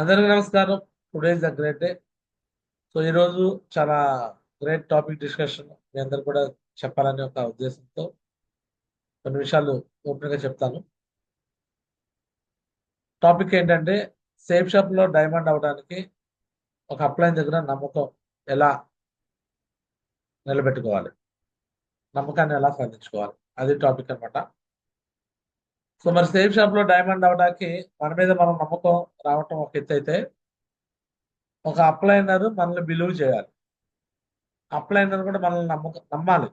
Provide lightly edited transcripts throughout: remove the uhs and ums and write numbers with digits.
అందరికీ నమస్కారం. Today is the great day. So ఈరోజు చాలా గ్రేట్ టాపిక్ డిస్కషన్ మీ అందరు కూడా చెప్పాలనే ఒక ఉద్దేశంతో కొన్ని విషయాలు ఓపెన్ గా చెప్తాను. టాపిక్ ఏంటంటే సేఫ్ షాప్ లో డైమండ్ అవడానికి ఒక అప్లైన్ దగ్గర నమ్మకం ఎలా నిలబెట్టుకోవాలి, నమ్మకాన్ని ఎలా సాధించుకోవాలి, అది టాపిక్ అన్నమాట. సో మరి సేఫ్ షాప్ లో డైమండ్ అవడానికి మన మీద మనం నమ్మకం రావటం ఒక ఎత్తు అయితే, ఒక అప్లైనర్ మనల్ని బిలీవ్ చేయాలి. అప్లైనర్ కూడా మనల్ని నమ్మాలి.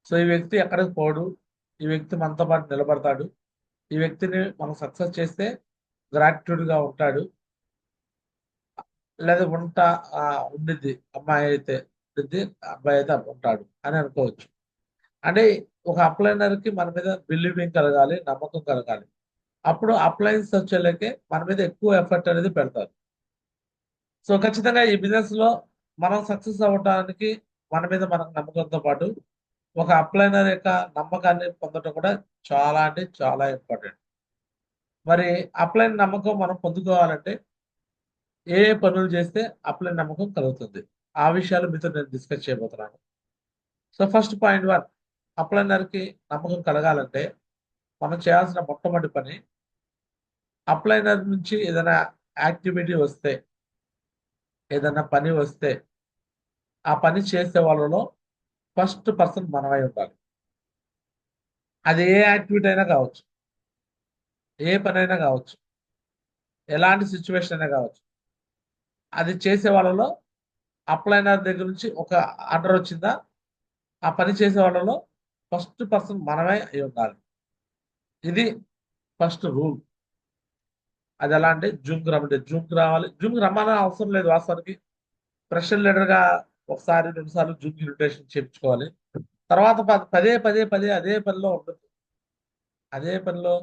సో ఈ వ్యక్తి ఎక్కడికి పోడు, ఈ వ్యక్తి మనతో పాటు నిలబడతాడు, ఈ వ్యక్తిని మనం సక్సెస్ చేస్తే గ్రాటిట్యూడ్ గా ఉంటాడు, లేదా ఉండిద్ది. అమ్మాయి అయితే ఉండిద్ది, అబ్బాయి అయితే ఉంటాడు అని అనుకోవచ్చు. అంటే ఒక అప్లైనర్ కి మన మీద బిలీవింగ్ కలగాలి, నమ్మకం కలగాలి. అప్పుడు అప్లయన్స్ వచ్చేలాకే మన మీద ఎక్కువ ఎఫర్ట్ అనేది పెడతారు. సో ఖచ్చితంగా ఈ బిజినెస్ లో మనం సక్సెస్ అవ్వడానికి మన మీద మనకు నమ్మకంతో పాటు ఒక అప్లైనర్ యొక్క నమ్మకాన్ని పొందడం కూడా చాలా అంటే చాలా ఇంపార్టెంట్. మరి అప్లైన్ నమ్మకం మనం పొందుకోవాలంటే ఏ ఏ పనులు చేస్తే అప్లైన్ నమ్మకం కలుగుతుంది, ఆ విషయాలు మీతో నేను డిస్కస్ చేయబోతున్నాను. సో ఫస్ట్ పాయింట్ వన్, అప్లైనర్ కి నమ్మకం కలగాలంటే మనం చేయాల్సిన మొట్టమొదటి పని, అప్లైనర్ నుంచి ఏదైనా యాక్టివిటీ వస్తే, ఏదైనా పని వస్తే ఆ పని చేసే వాళ్ళలో ఫస్ట్ పర్సన్ మనమై ఉండాలి. అది ఏ యాక్టివిటీ అయినా కావచ్చు, ఏ పని అయినా కావచ్చు, ఎలాంటి సిచ్యువేషన్ అయినా కావచ్చు. అది చేసే వాళ్ళలో అప్లైనర్ దగ్గర నుంచి ఒక ఆర్డర్ వచ్చిందా, ఆ పని చేసే వాళ్ళలో ఫస్ట్ పర్సన్ మనమే అయి ఉండాలి. ఇది ఫస్ట్ రూల్. అది ఎలా అంటే జూమ్కి రమ్మంటే జూమ్కి రావాలి. జూమ్కి రమ్మాలని అవసరం లేదు వాస్తవానికి. ప్రెషర్ లీడర్ గా ఒకసారి రెండు సార్లు జూమ్కి ఇన్విటేషన్ చేయించుకోవాలి. తర్వాత పదే పదే పదే అదే పనిలో ఉండదు. అదే పనిలో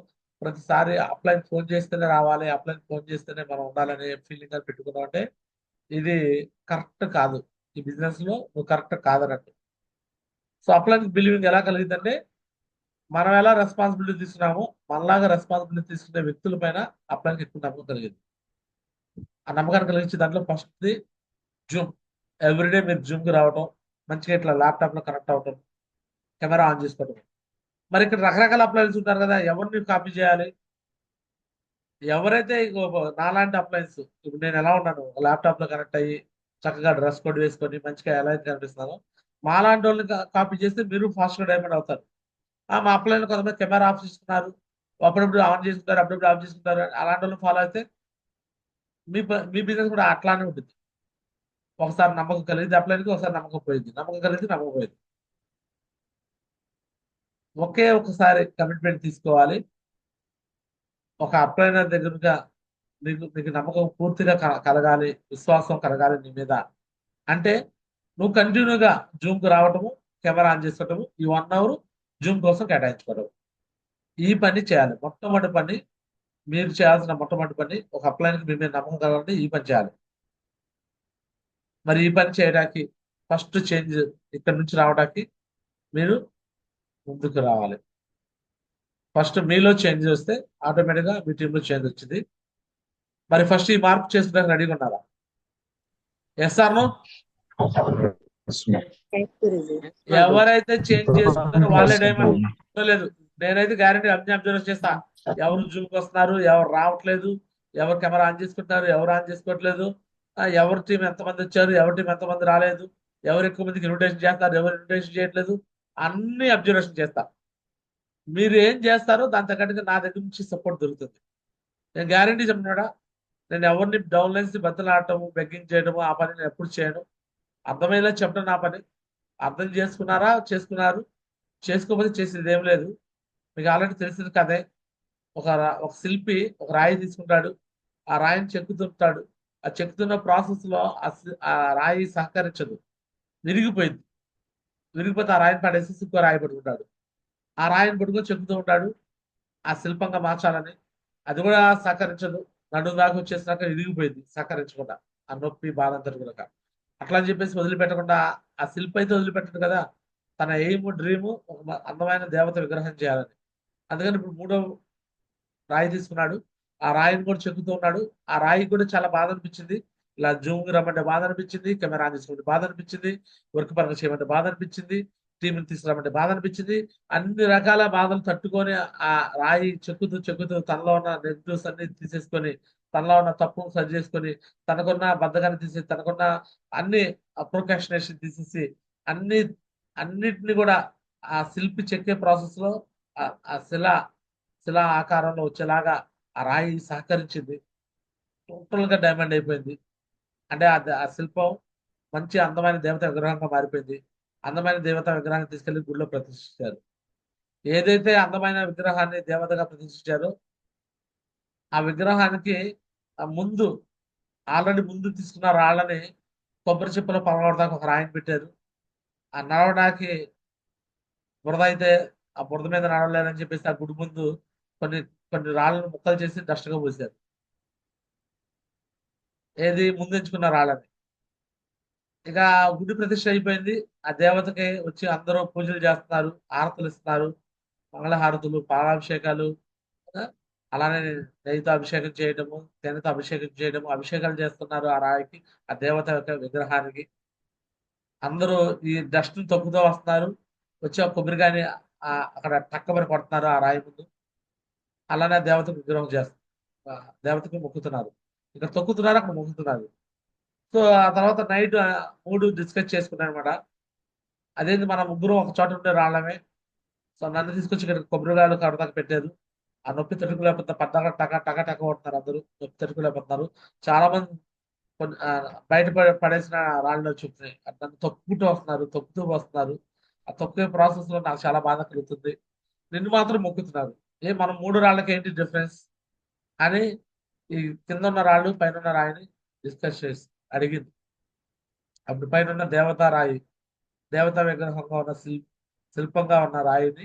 ప్రతిసారి అప్లైన్ ఫోన్ చేస్తేనే రావాలి, అప్లైన్ ఫోన్ చేస్తేనే మనం ఉండాలనే ఫీలింగ్ అని పెట్టుకున్నాం అంటే ఇది కరెక్ట్ కాదు. ఈ బిజినెస్ లో నువ్వు కరెక్ట్ కాదన్నట్టు. సో అప్లైన్ బిలీవింగ్ ఎలా కలిగిందంటే, మనం ఎలా రెస్పాన్సిబిలిటీ తీసుకున్నామో మనలాగా రెస్పాన్సిబిలిటీ తీసుకునే వ్యక్తుల పైన అప్లైన్కి ఎక్కువ నమ్మకం కలిగింది. ఆ నమ్మకాన్ని కలిగించే దాంట్లో ఫస్ట్ది జూమ్. ఎవ్రీడే మీరు జూమ్కి రావటం, మంచిగా ఇట్లా ల్యాప్టాప్ లో కనెక్ట్ అవటం, కెమెరా ఆన్ చేసుకోవటం. మరి ఇక్కడ రకరకాల అప్లైన్స్ ఉంటారు కదా, ఎవరిని కాపీ చేయాలి? ఎవరైతే నాలాంటి అప్లయన్స్, ఇప్పుడు నేను ఎలా ఉన్నాను, ల్యాప్టాప్ లో కనెక్ట్ అయ్యి చక్కగా డ్రెస్ కోడ్ వేసుకొని మంచిగా ఎలా అయితే కనిపిస్తున్నానో, మాలాంటి వాళ్ళని కాపీ చేస్తే మీరు ఫాస్ట్ గా డైమండ్ అవుతారు. మా అప్లైన్ కొంతమంది కెమెరా ఆఫ్ చేసుకున్నారు, అప్పుడప్పుడు ఆన్ చేసుకుంటారు, అప్పుడప్పుడు ఆఫ్ చేసుకుంటారు, అలాంటి వాళ్ళని ఫాలో అయితే మీ బిజినెస్ కూడా అట్లానే ఉంటుంది. ఒకసారి నమ్మకం కలిగింది అప్లైన్కి, ఒకసారి నమ్మకం పోయింది, నమ్మకం కలిగింది, నమ్మకం పోయింది. ఒకే ఒకసారి కమిట్మెంట్ తీసుకోవాలి. ఒక అప్లైనర్ దగ్గరగా నీకు నమ్మకం పూర్తిగా కలగాలి, విశ్వాసం కలగాలి నీ మీద. అంటే నువ్వు కంటిన్యూగా జూమ్ కు రావటము, కెమెరా ఆన్ చేసుకోవటము, ఈ 1 అవర్ జూమ్ కోసం కేటాయించుకోవడం, ఈ పని చేయాలి. మొట్టమొదటి పని, మీరు చేయాల్సిన మొట్టమొదటి పని, ఒక అప్లైన్కి మీ మీద నమ్మకం కలగాలంటే ఈ పని చేయాలి. మరి ఈ పని చేయడానికి ఫస్ట్ చేంజ్ ఇక్కడ నుంచి రావడానికి మీరు ముందుకు రావాలి. ఫస్ట్ మీలో చేంజ్ వస్తే ఆటోమేటిక్గా మీ టీంలో చేంజ్ వచ్చింది. మరి ఫస్ట్ ఈ మార్పు చేసుకోవడానికి రెడీగా ఉన్నారా? Yes or no? ఎవరైతే చేంజ్ చేసుకుంటారో వాళ్ళే డైమండ్. లేదు, నేనైతే గ్యారంటీ అబ్జర్వ్ చేస్తా. ఎవరు జూమ్కి వస్తున్నారు, ఎవరు రావట్లేదు, ఎవరు కెమెరా ఆన్ చేసుకుంటున్నారు, ఎవరు ఆన్ చేసుకోవట్లేదు, ఎవరి టీం ఎంతమంది వచ్చారు, ఎవరి టీం ఎంతమంది రాలేదు, ఎవరు ఎక్కువ మందికి ఇన్విటేషన్ చేస్తారు, ఎవరు ఇన్విటేషన్ చేయట్లేదు, అన్ని అబ్జర్వేషన్ చేస్తా. మీరు ఏం చేస్తారో దాని తగ్గట్టుగా నా దగ్గర నుంచి సపోర్ట్ దొరుకుతుంది. నేను గ్యారంటీ చెప్తున్నాడా, నేను ఎవరిని డౌన్లైన్స్ బద్దలాడటము, బెగ్గింగ్ చేయడము, ఆ పని నేను ఎప్పుడు చేయను. అర్థమయ్యేలా చెప్పడం నా పని. అర్థం చేసుకున్నారా, చేసుకున్నారు, చేసుకోకపోతే చేసేది ఏం లేదు. మీకు ఆల్రెడీ తెలిసిన కదే. ఒక శిల్పి ఒక రాయి తీసుకుంటాడు, ఆ రాయిని చెక్కుతుంటాడు. ఆ చెక్కుతున్న ప్రాసెస్ లో ఆ రాయి సహకరించదు, విరిగిపోయింది. విరిగిపోతే ఆ రాయిని పడేసి ఇంకో రాయి పట్టుకుంటాడు. ఆ రాయిని పట్టుకొని చెక్కుతూ ఉంటాడు ఆ శిల్పంగా మార్చాలని. అది కూడా సహకరించదు. నడుము దాకా వచ్చేసినాక విరిగిపోయింది సహకరించకుండా, ఆ నొప్పి బాధ అంతా కూడా. అట్లా అని చెప్పేసి వదిలిపెట్టకుండా ఆ శిల్పి అయితే వదిలిపెట్టడు కదా. తన ఎయిమ్ డ్రీము ఒక అందమైన దేవత విగ్రహం చేయాలని. అందుకని ఇప్పుడు 3వ రాయి తీసుకున్నాడు. ఆ రాయిని కూడా చెక్కుతూ ఉన్నాడు. ఆ రాయి కూడా చాలా బాధ అనిపించింది. ఇలా జూమ్ రమ్మంటే బాధ అనిపించింది, కెమెరా ఆన్ చేసుకోమంటే బాధ అనిపించింది, వర్క్ పరంగా చేయమంటే బాధ అనిపించింది, టీంని తీసుకురామంటే బాధ అనిపించింది. అన్ని రకాల బాధలు తట్టుకొని ఆ రాయి చెక్కుతూ చెక్కుతూ తనలో ఉన్న నెగిటివ్స్ అన్ని తీసేసుకొని, తనలో ఉన్న తప్పును సరి చేసుకొని, తనకున్న బద్ధకాన్ని తీసేసి, తనకున్న అన్ని ప్రోకాస్టినేషన్ తీసేసి, అన్ని అన్నిటిని కూడా ఆ శిల్పి చెక్కే ప్రాసెస్ లో ఆ శిలా ఆకారంలో వచ్చేలాగా ఆ రాయి సహకరించింది. టోటల్ గా డైమండ్ అయిపోయింది. అంటే ఆ శిల్పం మంచి అందమైన దేవత విగ్రహంగా మారిపోయింది. అందమైన దేవత విగ్రహాన్ని తీసుకెళ్లి గుడిలో ప్రతిష్ఠించారు. ఏదైతే అందమైన విగ్రహాన్ని దేవతగా ప్రతిష్ఠించారో ఆ విగ్రహానికి ముందు ఆల్రెడీ ముందు తీసుకున్న రాళ్ళని కొబ్బరి చిప్పలో పగలగొడడానికి ఒక రాయిని పెట్టారు. ఆ నడవడానికి బురద అయితే ఆ బురద మీద నడవలేరని చెప్పేసి ఆ గుడి ముందు కొన్ని కొన్ని రాళ్ళను ముక్కలు చేసి డస్ట్ గా పోసారు. ఏది ముందు ఎంచుకున్న రాళ్ళని. ఇక గుడి ప్రతిష్ఠ అయిపోయింది. ఆ దేవతకి వచ్చి అందరూ పూజలు చేస్తున్నారు, హారతులు ఇస్తున్నారు, మంగళహారతులు, పాలాభిషేకాలు, ఆ, అలానే నెయ్యితో అభిషేకం చేయడము, తేనెతో అభిషేకం చేయడము, అభిషేకాలు చేస్తున్నారు ఆ రాయికి, ఆ దేవత యొక్క విగ్రహానికి. అందరూ ఈ డస్ట్ తొక్కుతూ వస్తున్నారు. వచ్చి ఆ కొబ్బరికాయని అక్కడ టక్కమని కొడుతున్నారు ఆ రాయి ముందు. అలానే ఆ దేవతకు విగ్రహం చేస్తారు. ఆ దేవతకి మొక్కుతున్నారు. ఇక్కడ తొక్కుతున్నారు, అక్కడ మొక్కుతున్నారు. సో ఆ తర్వాత నైట్ మూడు డిస్కస్ చేసుకున్నాను అనమాట. అదేంటి మన ముగ్గురు ఒక చోట ఉండే రాళ్ళమే. సో నన్ను తీసుకొచ్చి ఇక్కడ కొబ్బరికాయలు కడతాకి పెట్టారు. ఆ నొప్పి తట్టుకోలేకపోతే పద్దాక టక టక టక కొడుతున్నారు అందరూ. నొప్పి తట్టుకోలేకపోతున్నారు. చాలా మంది బయట పడేసిన రాళ్ళు చూపుతున్నాయి. నన్ను తొక్కుకుంటూ వస్తున్నారు, తొక్కుతూ వస్తున్నారు. ఆ తొక్కే ప్రాసెస్ లో నాకు చాలా బాధ కలుగుతుంది. నిన్ను మాత్రం మొక్కుతున్నారు. మనం మూడు రాళ్ళకి ఏంటి డిఫరెన్స్ అని ఈ కింద ఉన్న రాళ్ళు పైన ఉన్న రాయిని డిస్కస్ చేసి అడిగింది. అప్పుడు పైన ఉన్న దేవతా రాయి, దేవతా విగ్రహంగా ఉన్న శిల్పంగా ఉన్న రాయిని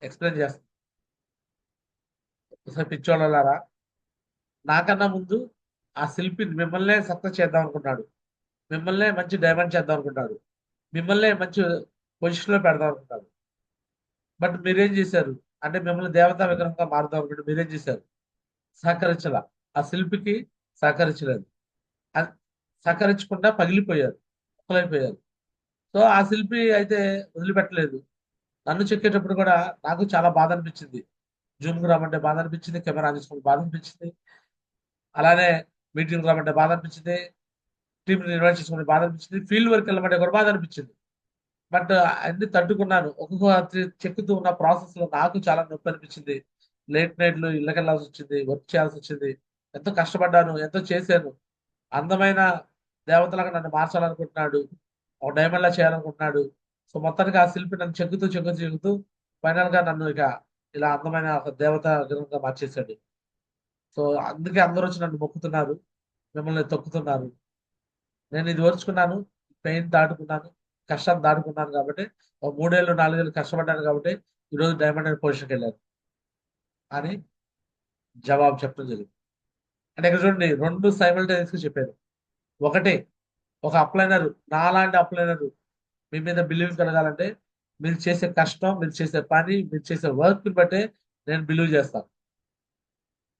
ఎక్స్ప్లెయిన్ చేస్తుంది. "ఒకసారి పిచ్చోళ్ళలారా, నాకన్నా ముందు ఆ శిల్పి మిమ్మల్నే సక్సెస్ చేద్దాం అనుకున్నాడు, మిమ్మల్నే మంచి డైమండ్ చేద్దాం అనుకున్నాడు, మిమ్మల్నే మంచి పొజిషన్ లో పెడదాం అనుకున్నాడు. బట్ మీరేం చేశారు అంటే మిమ్మల్ని దేవతా విగ్రహంగా మారుదాం అనుకుంటే మీరేం చేశారు? సహకరించాల. ఆ శిల్పికి సహకరించలేదు. అది సహకరించకుండా పగిలిపోయారు, ముక్కలైపోయారు. సో ఆ శిల్పి అయితే వదిలిపెట్టలేదు. నన్ను చెక్కేటప్పుడు కూడా నాకు చాలా బాధ అనిపించింది. జూమ్ కు రమ్మంటే బాధ అనిపించింది, కెమెరా ఆన్ చేసుకుంటే బాధ అనిపించింది, అలానే మీటింగ్ రమ్మంటే బాధ అనిపించింది, టీం నిర్వహణ చేసుకుంటే బాధ అనిపించింది, ఫీల్డ్ వర్క్ వెళ్ళమంటే కూడా బాధ అనిపించింది. బట్ అన్ని తట్టుకున్నాను. ఒక్కొక్క చెక్కుతూ ఉన్న ప్రాసెస్ లో నాకు చాలా నొప్పి అనిపించింది. లేట్ నైట్లు ఇళ్ళకెళ్ళాల్సి వచ్చింది, వర్క్ చేయాల్సి వచ్చింది. ఎంతో కష్టపడ్డాను, ఎంతో చేశాను. అందమైన దేవతలాగా నన్ను మార్చాలనుకుంటున్నాడు, ఒక డైమండ్ లా చేయాలనుకుంటున్నాడు. సో మొత్తానికి ఆ శిల్పి నన్ను చెక్కుతూ చెక్కుతూ చెక్కుతూ ఫైనల్ గా నన్ను ఇక ఇలా అందమైన ఒక దేవత విగ్రహంగా మార్చేశాడు. సో అందుకే అందరూ వచ్చి నన్ను మొక్కుతున్నారు, మిమ్మల్ని తొక్కుతున్నారు. నేను ఇది ఓర్చుకున్నాను, పెయిన్ దాటుకున్నాను, కష్టాన్ని దాటుకున్నాను కాబట్టి, ఒక 3 ఏళ్ళు 4 ఏళ్ళు కష్టపడ్డాను కాబట్టి ఈరోజు డైమండ్ అనే పొజిషన్కి వెళ్ళాను అని జవాబు చెప్పడం జరిగింది. అంటే ఇక్కడ చూడండి, రెండు సైమల్టేనియస్ గా చెప్పారు. ఒకటి, ఒక అప్లైనర్, నాలాంటి అప్లైనర్ మీ మీద బిలీవ్ కలగాలంటే మీరు చేసే కష్టం, మీరు చేసే పని, మీరు చేసే వర్క్ బట్టే నేను బిలీవ్ చేస్తాను.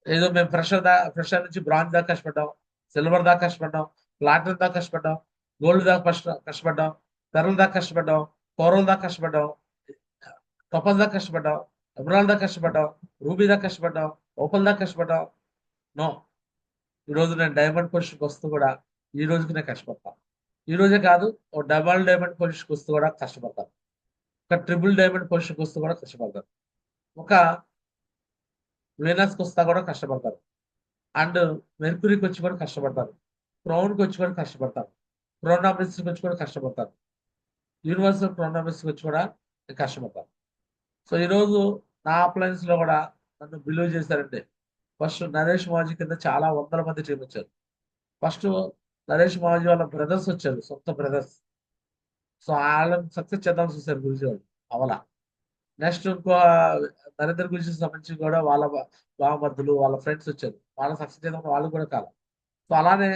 ఏదో మేము ఫ్రెషర్ నుంచి బ్రాంజ్ దాకా కష్టపడ్డాం, సిల్వర్ దాకా కష్టపడ్డాం, ప్లాటినం దాకా కష్టపడ్డాం, గోల్డ్ దాకా కష్టపడ్డాం, పెరల్ దాకా కష్టపడ్డాం, కోరల్ దాకా కష్టపడ్డాం, టొపస్ దాకా కష్టపడ్డాం, ఎమరాల్డ్ దాకా కష్టపడ్డాం, రూబీ దాకా కష్టపడ్డాం, ఓపల్ దాకా కష్టపడ్డాం. నో, ఈ రోజు నేను డైమండ్ పొజిషన్కి వస్తూ కూడా ఈ రోజుకి నేను కష్టపడతాను. ఈ రోజే కాదు, ఒక డబల్ డైమండ్ పొజిషన్కి వస్తూ కూడా కష్టపడతాను, ఒక ట్రిపుల్ డైమండ్ పొజిషన్కి వస్తూ కూడా కష్టపడతాను, ఒక వీనస్కి వస్తా కూడా కష్టపడతాను, అండ్ మెర్కురీకి వచ్చి కూడా కష్టపడతాను, క్రౌన్కి వచ్చి కూడా కష్టపడతాను, క్రోనామిస్కి వచ్చి కూడా కష్టపడతాను, యూనివర్సల్ క్రోనామిస్కి వచ్చి కూడా నేను కష్టపడతాను. సో ఈరోజు నా అప్లయన్స్ లో కూడా నన్ను బిలీవ్ చేశారంటే, ఫస్ట్ నరేష్ మాజీ కింద చాలా వందల మంది టీం వచ్చారు. ఫస్ట్ నరేష్ మాజీ వాళ్ళ బ్రదర్స్ వచ్చారు, సొంత బ్రదర్స్. సో వాళ్ళని సక్సెస్ చేద్దాం చూశారు గురించి వాళ్ళు, అవలా. నెక్స్ట్ ఇంకో నరేంద్ర గురించి సంబంధించి కూడా వాళ్ళ బావమరుదులు, వాళ్ళ ఫ్రెండ్స్ వచ్చారు, వాళ్ళ సక్సెస్ చేద్దాం వాళ్ళు కూడా కాదు. సో అలానే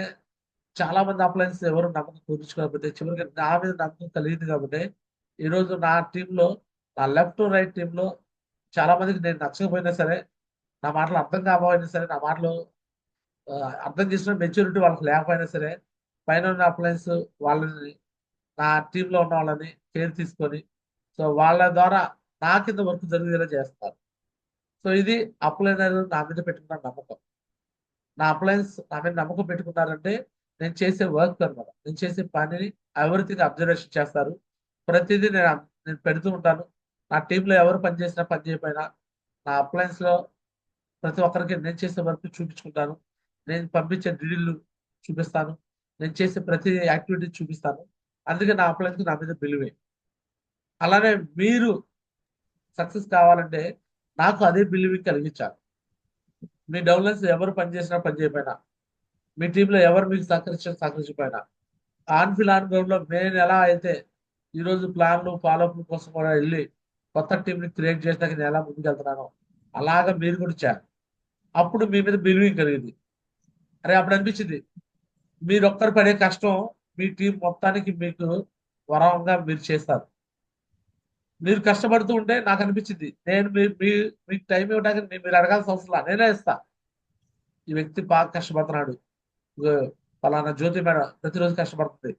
చాలా మంది అప్లయన్స్ ఎవరు నమ్మకం కుదుర్చుకోకపోతే చివరికి నా మీద నమ్మకం కలిగింది కాబట్టి ఈరోజు నా టీంలో, నా లెఫ్ట్ రైట్ టీంలో చాలా మందికి నేను నచ్చకపోయినా సరే నా మాటలు అర్థం కాకపోయినా సరే, నా మాటలు ఆ, అర్థం చేసిన మెచ్యూరిటీ వాళ్ళకి లేకపోయినా సరే, పైన ఉన్న అప్లయన్స్ వాళ్ళని, నా టీంలో ఉన్న వాళ్ళని కేర్ తీసుకొని, సో వాళ్ళ ద్వారా నా కింద వర్క్ జరిగేలా చేస్తారు. సో ఇది అప్లైనర్ నా మీద పెట్టుకున్న నమ్మకం. నా అప్లయన్స్ నా మీద నమ్మకం పెట్టుకున్నారంటే నేను చేసే వర్క్ అనమాట, నేను చేసే పనిని ఎవ్రీథింగ్ అబ్జర్వేషన్ చేస్తారు. ప్రతిదీ నేను పెడుతూ ఉంటాను. నా టీంలో ఎవరు పని చేసినా పని చేయకపోయినా నా అప్లయన్స్ లో ప్రతి ఒక్కరికి నేను చేసే వర్క్ చూపించుకుంటాను. నేను పంపించే డీడీలు చూపిస్తాను. నేను చేసే ప్రతి యాక్టివిటీ చూపిస్తాను. అందుకే నా అప్లయన్స్ నా మీద బిలివే. అలానే మీరు సక్సెస్ కావాలంటే నాకు అదే బిలీవింగ్ కలిగించాలి. మీ డౌన్లైన్స్ ఎవరు పని చేసినా పని చేయకపోయినా, మీ టీంలో ఎవరు మీకు సహకరించకపోయినా, ఆన్ ఫీల్ ఆన్ గ్రౌండ్ లో నేను ఎలా అయితే ఈరోజు ప్లాన్లు ఫాలోఅప్ కోసం కూడా వెళ్ళి కొత్త టీంని క్రియేట్ చేసినాక నేను ఎలా ముందుకు వెళ్తున్నానో అలాగా మీరు కూడా చేయాలి. అప్పుడు మీ మీద బిలీవింగ్ కలిగింది. అరే అప్పుడు అనిపించింది మీరు ఒక్కరు పడే కష్టం మీ టీం మొత్తానికి మీకు వరంగా మీరు చేస్తారు. మీరు కష్టపడుతూ ఉంటే నాకు అనిపించింది నేను మీకు టైం ఇవ్వడానికి మీరు అడగాల్సిన అవసరం లేదు, నేనే ఇస్తా. ఈ వ్యక్తి బాగా కష్టపడుతున్నాడు, ఇగో ఫలానా జ్యోతి మేడం ప్రతిరోజు కష్టపడుతుంది,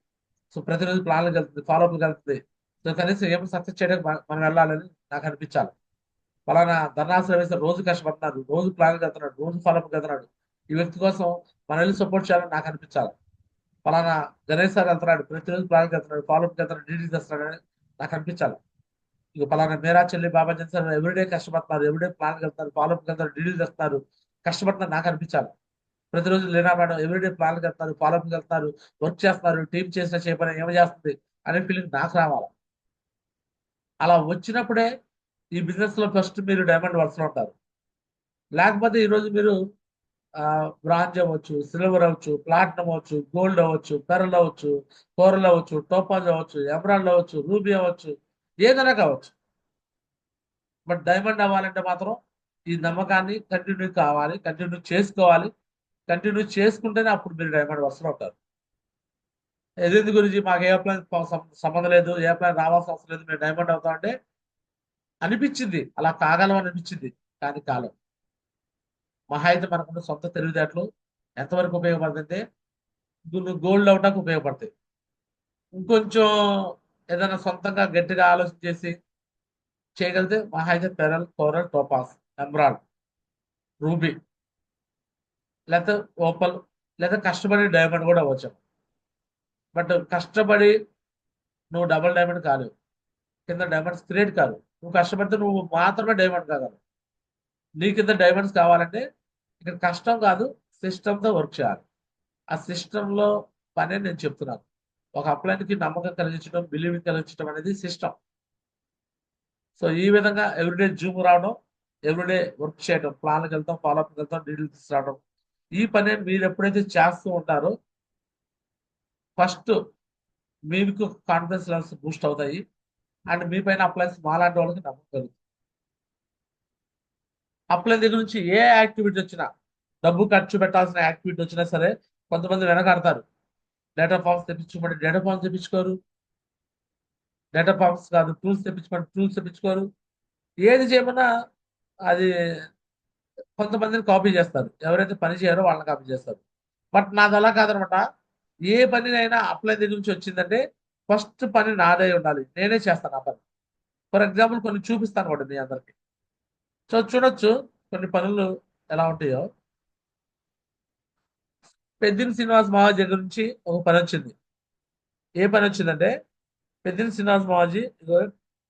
సో ప్రతిరోజు ప్లాన్లకు వెళ్తుంది, ఫాలోఅప్కి వెళ్తుంది, సో కనీసం ఏమో సక్సెస్ చేయడానికి మనం వెళ్ళాలని నాకు అనిపించాలి. ఫలానా ధర్నాస్ రమేష్ రోజు కష్టపడుతున్నాడు, రోజు ప్లాన్కి వెళ్తున్నాడు, రోజు ఫాలోఅప్కి వెళ్తున్నాడు, ఈ వ్యక్తి కోసం మనం వెళ్ళి సపోర్ట్ చేయాలని నాకు అనిపించాలి. ఫలానా గణేష్ సార్ వెళ్తున్నాడు, ప్రతిరోజు ప్లాన్కి వెళ్తున్నాడు, ఫాలోఅప్కి వెళ్తున్నాడు, డీటెయిల్స్ చేస్తున్నాడు నాకు అనిపించాలి. ఇక పలానా మేరా చెల్లి బాబాజీ సార్ ఎవ్రీడే కష్టపడుతున్నారు, ఎవ్రీడే ప్లాన్కి వెళ్తున్నారు, ఫాలోఅప్కి వెళ్తారు, డీటెయిల్స్ చేస్తున్నారు, కష్టపడుతున్నారు నాకు అనిపించాలి. ప్రతిరోజు లీనా మేడం ఎవ్రీడే ప్లాన్కి వెళ్తారు, ఫాలోఅప్కి వెళ్తారు, వర్క్ చేస్తున్నారు, టీం చేసిన చేయబడి ఏమి చేస్తుంది అనే ఫీలింగ్ నాకు రావాలి. అలా వచ్చినప్పుడే ఈ బిజినెస్ లో ఫస్ట్ మీరు డైమండ్ వరుసలో ఉంటారు. లేకపోతే ఈరోజు మీరు బ్రాంజ్ అవ్వచ్చు, సిల్వర్ అవ్వచ్చు, ప్లాటినం అవ్వచ్చు, గోల్డ్ అవ్వచ్చు, పెరల్ అవ్వచ్చు, కోరల్ అవ్వచ్చు, టోపాజ్ అవ్వచ్చు, ఎమరాల్డ్ అవ్వచ్చు, రూబీ అవ్వచ్చు, ఏదైనా కావచ్చు. బట్ డైమండ్ అవ్వాలంటే మాత్రం ఈ నమ్మకాన్ని కంటిన్యూ కావాలి, కంటిన్యూ చేసుకోవాలి. కంటిన్యూ చేసుకుంటేనే అప్పుడు మీరు డైమండ్ వరుసలో ఉంటారు. ఎదుటి గురించి మాకు ఏ ప్లాన్ సంబంధం లేదు, ఏ ప్లాన్ రావాల్సిన అవసరం లేదు, మేము డైమండ్ అవుతాం అంటే అనిపించింది, అలా కాగలం అనిపించింది. కానీ కాలం మహా అయితే మనకున్న సొంత తెలివితేటలు ఎంతవరకు ఉపయోగపడుతుంటే గోల్డ్ అవడానికి ఉపయోగపడతాయి. ఇంకొంచెం ఏదైనా సొంతంగా గట్టిగా ఆలోచన చేసి చేయగలిగితే మహా అయితే pearl, coral, topaz, emerald, ruby, లేకపోతే ఓపల్, లేదా కష్టపడి డైమండ్ కూడా అవ్వచ్చు. బట్ కష్టపడి నువ్వు డబుల్ డైమండ్ కాలేవు, కింద డైమండ్స్ క్రియేట్ కాదు. నువ్వు కష్టపడితే నువ్వు మాత్రమే డైమండ్ కాగలవు. నీ కింద డైమండ్స్ కావాలంటే ఇక్కడ కష్టం కాదు, సిస్టంతో వర్క్ చేయాలి. ఆ సిస్టంలో పనే నేను చెప్తున్నాను. ఒక అప్లైన్కి నమ్మకం కలిగించడం, బిలీవింగ్ కలిగించడం అనేది సిస్టమ్. సో ఈ విధంగా ఎవ్రీడే జూమ్ రావడం, ఎవ్రీడే వర్క్ చేయడం, ప్లాన్కి వెళ్తాం, ఫాలోఅప్కి వెళ్తాం, డీటెయిల్స్ తీసుకురావడం, ఈ పని మీరు ఎప్పుడైతే చేస్తూ ఉంటారో ఫస్ట్ మీకు కాన్ఫిడెన్స్ లెవెల్స్ బూస్ట్ అవుతాయి. అండ్ మీ పైన అప్లైన్స్ మాలాంటి వాళ్ళకి నమ్మకం కలుగుతుంది. అప్లై దగ్గర నుంచి ఏ యాక్టివిటీ వచ్చినా, డబ్బు ఖర్చు పెట్టాల్సిన యాక్టివిటీ వచ్చినా సరే కొంతమంది వెనకాడతారు. డేటా ఫామ్స్ తెప్పించుకోమంటే డేటా ఫామ్స్ తెప్పించుకోరు, డేటా ఫామ్స్ కాదు టూల్స్ తెప్పించుకోండి టూల్స్ తెప్పించుకోరు. ఏది చేయమన్నా అది కొంతమందిని కాపీ చేస్తారు, ఎవరైతే పని చేయరో వాళ్ళని కాపీ చేస్తారు. బట్ నాది అలా కాదనమాట. ఏ పనినైనా అప్లై దగ్గర నుంచి వచ్చిందంటే ఫస్ట్ పని నాదే ఉండాలి, నేనే చేస్తాను ఆ పని. ఫర్ ఎగ్జాంపుల్ కొన్ని చూపిస్తాను కూడా మీ అందరికి. సో చూడొచ్చు కొన్ని పనులు ఎలా ఉంటాయో. పెద్దిన శ్రీనివాస్ మహారాజ్ దగ్గర నుంచి ఒక పని వచ్చింది. ఏ పని వచ్చిందంటే పెద్దిన శ్రీనివాస్ మహాజీ ఇగో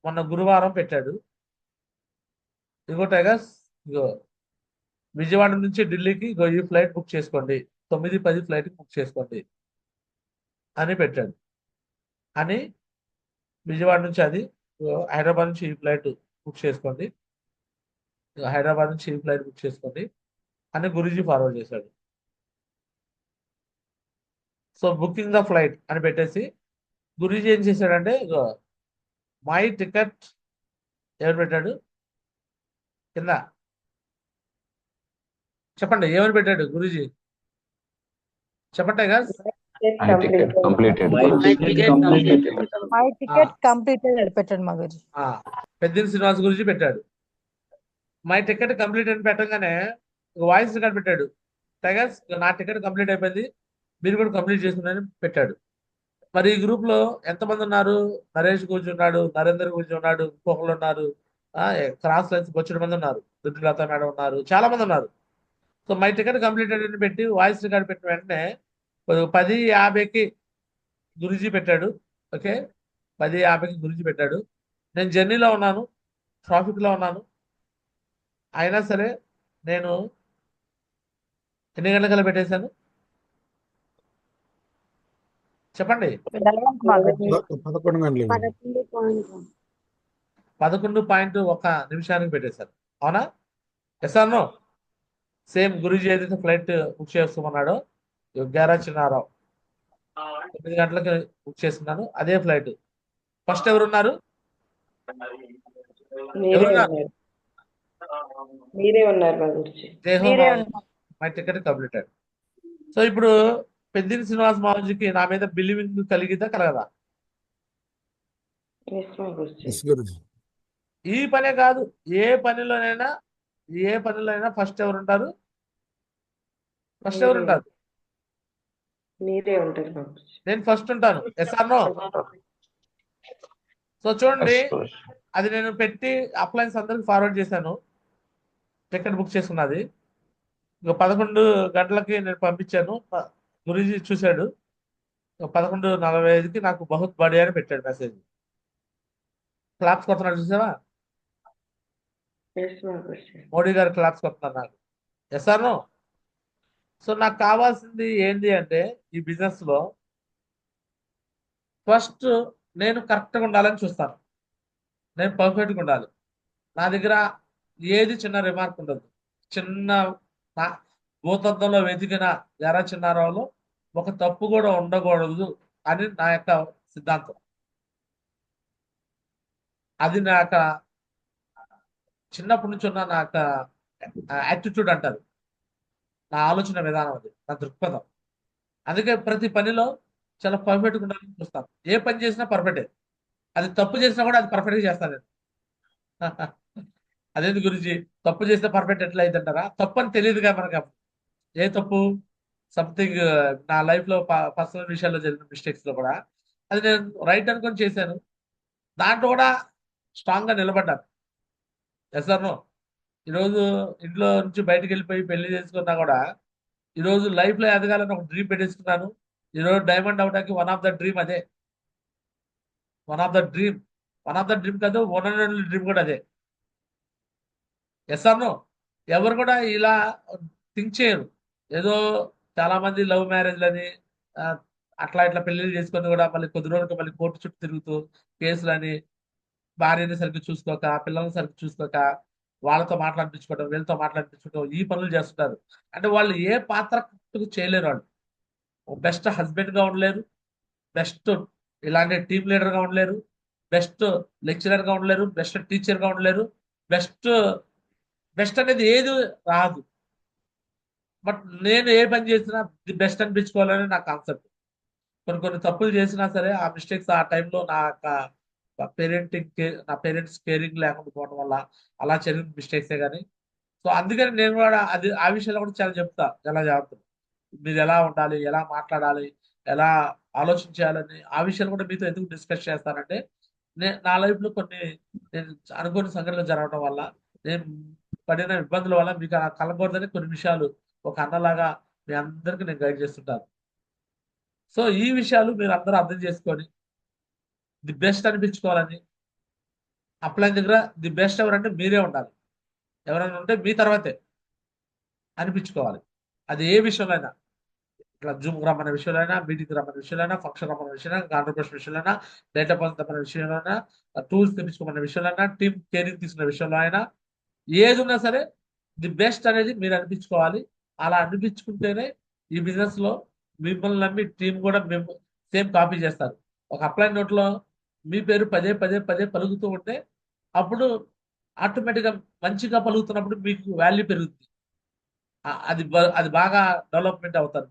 మొన్న గురువారం పెట్టాడు, ఇగో టైగర్స్, ఇగో విజయవాడ నుంచి ఢిల్లీకి ఇగో ఈ ఫ్లైట్ బుక్ చేసుకోండి, 9:10 ఫ్లైట్ బుక్ చేసుకోండి అని పెట్టాడు. అని విజయవాడ నుంచి అది, ఇగో హైదరాబాద్ నుంచి ఈ ఫ్లైట్ బుక్ చేసుకోండి, ఇగో హైదరాబాద్ నుంచి ఈ ఫ్లైట్ బుక్ చేసుకోండి అని గురూజీ ఫార్వర్డ్ చేశాడు. సో బుకింగ్ ద ఫ్లైట్ అని పెట్టేసి గురూజీ ఏం చేశాడంటే ఇగో మై టికెట్ ఎవరు పెట్టాడు కింద చెప్పండి, ఏమని పెట్టాడు గురూజీ చెప్పండి tigers. My ticket completed. My ticket completed. My ticket completed అని పెట్టండి మా గురించి. పెద్దిన శ్రీనివాస్ గురించి పెట్టాడు. మై టికెట్ కంప్లీట్ అని పెట్టగానే వాయిస్ రికార్డ్ పెట్టాడు. టైగర్స్ నా టికెట్ కంప్లీట్ అయిపోయింది, మీరు కూడా కంప్లీట్ చేసుకున్నారని పెట్టాడు. మరి ఈ గ్రూప్ లో ఎంతమంది ఉన్నారు? నరేష్ కూర్చున్నాడు, నరేందర్ కూర్చున్నాడు, ఇంకొకరు ఉన్నారు, క్రాస్ లైన్స్ వచ్చిన మంది ఉన్నారు, దుర్లత మేడం ఉన్నారు, చాలా మంది ఉన్నారు. సో మై టికెట్ కంప్లీటెడ్ అని పెట్టి వాయిస్ రికార్డ్ పెట్టిన వెంటనే 10:50కి గురుజీ పెట్టాడు. ఓకే, 10:50కి గురుజీ పెట్టాడు. నేను జర్నీలో ఉన్నాను, ట్రాఫిక్ లో ఉన్నాను. అయినా సరే నేను ఎన్ని గంటలకల్లా పెట్టేశాను చెప్పండి? 11 గంటలు 11.1 నిమిషానికి పెట్టేశాను. అవునా? Yes or no? సేమ్ గురూజీ ఏదైతే ఫ్లైట్ బుక్ చేసుకోమన్నాడో, గ్యారా చిన్నారావు 9 గంటలకి బుక్ చేసుకున్నాను, అదే ఫ్లైట్. ఫస్ట్ ఎవరున్నారు? మీరే ఎవరున్నారు? ఉన్నారు మీరే ఉన్నారు మా గురించి దేహం మై టికెట్ కంప్లీటెడ్. సో ఇప్పుడు పెద్దిని శ్రీనివాస్ మావజీకి నా మీద బిలీవింగ్ కలిగిద్దా కలగదా? ఎస్ మా గురించి ఎస్ గురుజీ. ఈ పనే కాదు, ఏ పనిలోనైనా ఫస్ట్ ఎవరు ఉంటారు? ఫస్ట్ ఎవరు ఉంటారు? మీరే ఉంటారు మా గురించి. నేను ఫస్ట్ ఉంటాను. Yes or no? సో చూడండి, అది నేను పెట్టి అప్లయన్స్ అందరికి ఫార్వర్డ్ చేశాను, టికెట్ బుక్ చేసుకున్నది. ఇక 11 గంటలకి నేను పంపించాను, గురూజీ చూశాడు. 11:45కి నాకు బహుత్ బడియా అని పెట్టాడు మెసేజ్. క్లాప్స్ కొడుతున్నాడు చూసావా? ఎస్ మా గురించి. మోడీ గారు క్లాప్స్ కొడుతున్నారు నాకు. Yes or no? సో నాకు కావాల్సింది ఏంటి అంటే, ఈ బిజినెస్ లో ఫస్ట్ నేను కరెక్ట్గా ఉండాలని చూస్తాను. నేను పర్ఫెక్ట్గా ఉండాలి. నా దగ్గర ఏది చిన్న రిమార్క్ ఉండదు. చిన్న నా భూతత్వంలో వెతికిన ఎర్ర చిన్నారావులో ఒక తప్పు కూడా ఉండకూడదు అని నా యొక్క సిద్ధాంతం. అది నా యొక్క చిన్నప్పటి నుంచి ఉన్న నా యొక్క యాటిట్యూడ్ అంటారు, నా ఆలోచన విధానం, అది నా దృక్పథం. అందుకే ప్రతి పనిలో చాలా పర్ఫెక్ట్గా ఉండాలని చూస్తాను. ఏ పని చేసినా పర్ఫెక్టే. అది తప్పు చేసినా కూడా అది పర్ఫెక్ట్గా చేస్తాను నేను. అదేంటి గురించి తప్పు చేస్తే పర్ఫెక్ట్ ఎట్లా అయింది అంటారా? తప్పు అని తెలియదుగా మనకు. ఏ తప్పు? సంథింగ్ నా లైఫ్ లో పర్సనల్ విషయాల్లో జరిగిన మిస్టేక్స్ లో కూడా అది నేను రైట్ అనుకొని చేశాను. దాంట్లో కూడా స్ట్రాంగ్ గా నిలబడ్డాను. Yes or no? ఈరోజు ఇంట్లో నుంచి బయటకు వెళ్ళిపోయి పెళ్లి చేసుకున్నా కూడా ఈరోజు లైఫ్ లో ఎదగాలని ఒక డ్రీమ్ పెట్టేసుకున్నాను. ఈరోజు డైమండ్ అవడానికి వన్ ఆఫ్ ద డ్రీమ్ అదే. One of the dream, one of the dream కాదు, వన్ అండ్ ఓన్లీ డ్రీమ్ కూడా అదే. Yes or no? ఎవరు కూడా ఇలా థింక్ చేయరు. ఏదో చాలా మంది లవ్ మ్యారేజ్లని అట్లా ఇట్లా పెళ్లిళ్ళు చేసుకొని కూడా మళ్ళీ కొద్ది రోజులకు మళ్ళీ కోర్టు చుట్టూ తిరుగుతూ కేసులని, భార్యని సరిగ్గా చూసుకోక, పిల్లల్ని సరిగ్గా చూసుకోక, వాళ్ళతో మాట్లాడిపించుకోవడం, వీళ్ళతో మాట్లాడిపించుకోవడం, ఈ పనులు చేస్తుంటారు. అంటే వాళ్ళు ఏ పాత్ర చేయలేరు. వాళ్ళు బెస్ట్ హస్బెండ్ గా ఉండలేరు, బెస్ట్ ఇలాంటి టీమ్ లీడర్ గా ఉండలేరు, బెస్ట్ లెక్చరర్ గా ఉండలేరు, బెస్ట్ టీచర్ గా ఉండలేరు. బెస్ట్ బెస్ట్ అనేది ఏది రాదు. బట్ నేను ఏ పని చేసినా ది బెస్ట్ అనిపించుకోవాలని నా కాన్సెప్ట్. కొన్ని కొన్ని తప్పులు చేసినా సరే ఆ మిస్టేక్స్ ఆ టైంలో నా యొక్క నా పేరెంట్స్ కేరింగ్ లేకుండా పోవడం వల్ల అలా జరిగిన మిస్టేక్సే కానీ. సో అందుకని నేను కూడా అది ఆ విషయంలో కూడా చాలా చెప్తా, ఎలా జాగ్రత్త మీరు ఎలా ఉండాలి, ఎలా మాట్లాడాలి, ఎలా ఆలోచించాలని, ఆ విషయాలు కూడా మీతో ఎందుకు డిస్కస్ చేస్తానంటే, నా లైఫ్ లో కొన్ని నేను అనుకోని సంఘటనలు జరగడం వల్ల, నేను పడిన ఇబ్బందుల వల్ల మీకు అలా కలగకూడదని కొన్ని విషయాలు ఒక అన్నలాగా మీ అందరికీ నేను గైడ్ చేస్తుంటాను. సో ఈ విషయాలు మీరు అందరూ అర్థం చేసుకొని ది బెస్ట్ అనిపించుకోవాలని, అప్లైన్ దగ్గర ది బెస్ట్ ఎవరంటే మీరే ఉండాలి. ఎవరైనా ఉంటే మీ తర్వాతే అనిపించుకోవాలి. అది ఏ విషయంలో అయినా, ఇట్లా జూమ్ రమ్మన్న విషయంలో, మీటింగ్ రమ్మన్న విషయంలో, ఫంక్షన్ రమ్మన్న విషయంలో, కాంట్రిబ్యూషన్ విషయంలో, డేటా పాస్ రమ్మన్న విషయంలో, టూల్స్ తెప్పించుకోమన్న విషయంలో, టీమ్ కేరింగ్ తీసుకున్న విషయంలో అయినా, ఏది ఉన్నా సరే ది బెస్ట్ అనేది మీరు అనిపించుకోవాలి. అలా అనిపించుకుంటేనే ఈ బిజినెస్ లో మిమ్మల్ని నమ్మి టీం కూడా మేము సేమ్ కాపీ చేస్తారు. ఒక అప్లై నోట్లో మీ పేరు పదే పదే పదే పలుకుతూ ఉంటే అప్పుడు ఆటోమేటిక్గా మంచిగా పలుకుతున్నప్పుడు మీకు వాల్యూ పెరుగుతుంది. అది బాగా డెవలప్మెంట్ అవుతారు.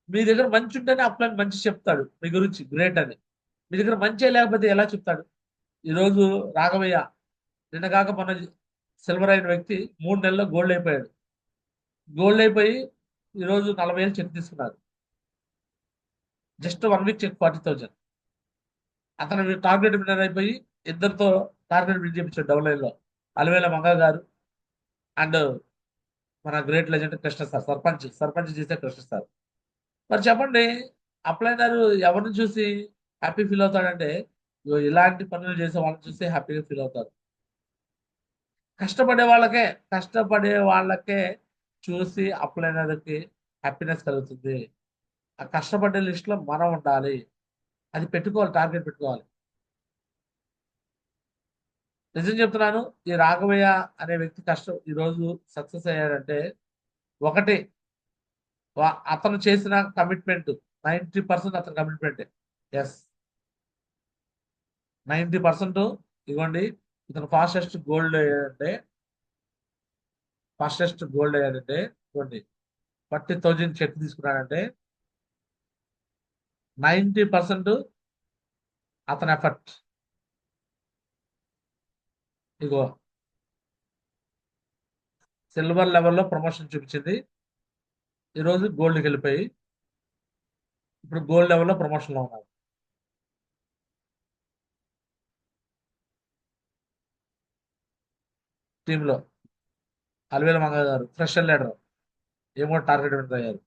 మీ దగ్గర మంచి ఉంటేనే అప్లైన్ మంచి చెప్తాడు మీ గురించి గ్రేట్ అని. మీ దగ్గర మంచి లేకపోతే ఎలా చెప్తాడు? ఈరోజు రాఘవయ్య నిన్న కాక మొన్న సిల్వర్ అయిన వ్యక్తి 3 నెలల్లో గోల్డ్ అయిపోయాడు. గోల్డ్ అయిపోయి ఈరోజు 40,000 చెక్ తీసుకున్నారు. Just 1 week check 40,000. అతను టార్గెట్ విన్నర్ అయిపోయి ఇద్దరితో టార్గెట్ విన్ చేయించాడు డబుల్ లైన్లో. అలివేల మంగ గారు అండ్ మన great legend Krishna sir, sarpanch చేసే కృష్ణ సార్. మరి చెప్పండి, అప్లైనర్ ఎవరిని చూసి హ్యాపీ ఫీల్ అవుతాడంటే ఇగో ఇలాంటి పనులు చేసే వాళ్ళని చూసి హ్యాపీగా ఫీల్ అవుతారు. కష్టపడే వాళ్ళకే చూసి అప్లైనర్కి హ్యాపీనెస్ కలుగుతుంది. ఆ కష్టపడే లిస్ట్లో మనం ఉండాలి. అది పెట్టుకోవాలి, టార్గెట్ పెట్టుకోవాలి. నిజం చెప్తున్నాను, ఈ రాఘవయ్య అనే వ్యక్తి ఈరోజు సక్సెస్ అయ్యాడంటే ఒకటి అతను చేసిన కమిట్మెంట్. 90% అతని కమిట్మెంటే. ఎస్, 90%. ఇవ్వండి, ఇతను ఫాస్టెస్ట్ గోల్డ్ అయ్యాడంటే ఇవ్వండి 40,000 చెక్ తీసుకున్నాడంటే 90% అతని ఎఫర్ట్. ఇగో సిల్వర్ లెవెల్లో ప్రమోషన్ చూపించింది, ఈరోజు గోల్డ్కి వెళ్ళిపోయి ఇప్పుడు గోల్డ్ లెవెల్లో ప్రమోషన్లో ఉన్నారు. టీంలో అలివేల మంగ గారు ఫ్రెషర్ లీడర్, ఏమో టార్గెట్ విన్ అయ్యారు.